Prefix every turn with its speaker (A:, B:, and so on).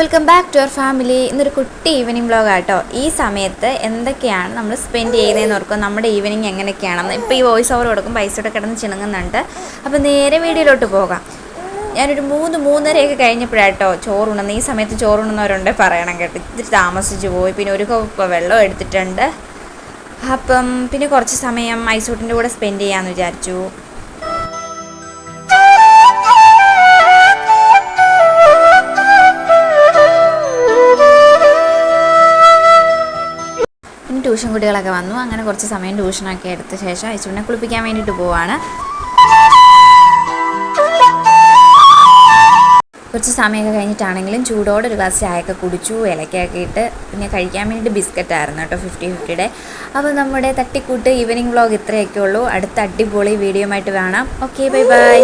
A: Welcome back to our family. ഇന്നൊരു കുട്ടി evening vlog ആട്ടോ. ഈ സമയത്ത് എന്തൊക്കെയാണ് നമ്മൾ സ്പെൻഡ് ചെയ്യുന്നതെന്ന് ഓർക്കും, നമ്മുടെ ഈവനിങ് എങ്ങനെയൊക്കെയാണെന്ന്. ഇപ്പോൾ ഈ വോയിസ് ഓവർ കൊടുക്കും, പൈസയോടെ കിടന്ന് ചിണുങ്ങുന്നുണ്ട്. അപ്പോൾ നേരെ വീഡിയോയിലോട്ട് പോകാം. ഞാനൊരു 3-3:30 കഴിഞ്ഞപ്പോഴാട്ടോ ചോറുണ്ടെന്ന്. ഈ സമയത്ത് ചോറുണ്ടെന്നവരുണ്ട് പറയണം കേട്ടോ. ഇത്തിരി താമസിച്ച് പോയി. പിന്നെ ഒരു കപ്പ് വെള്ളം എടുത്തിട്ടുണ്ട്. അപ്പം പിന്നെ കുറച്ച് സമയം ഐസൂട്ടിൻ്റെ കൂടെ സ്പെൻഡ് ചെയ്യാമെന്ന് വിചാരിച്ചു. ട്യൂഷൻ കുട്ടികളൊക്കെ വന്നു. അങ്ങനെ കുറച്ച് സമയം ട്യൂഷനൊക്കെ എടുത്ത ശേഷം ഐസൂട്ടിനെ കുളിപ്പിക്കാൻ വേണ്ടിയിട്ട് പോവാണ്. കുറച്ച് സമയമൊക്കെ കഴിഞ്ഞിട്ടാണെങ്കിലും ചൂടോടെ ഒരു ഗ്ലാസ് ചായയൊക്കെ കുടിച്ചു, ഇലക്കൊക്കെ ഇട്ട്. പിന്നെ കഴിക്കാൻ വേണ്ടിയിട്ട് ബിസ്ക്കറ്റ് ആയിരുന്നു കേട്ടോ, 50-50യുടെ. അപ്പോൾ നമ്മുടെ തട്ടിക്കൂട്ട് ഈവനിങ് വ്ളോഗ് ഇത്രയൊക്കെ ഉള്ളൂ. അടുത്ത അടിപൊളി വീഡിയോ ആയിട്ട് കാണാം. Okay, bye bye.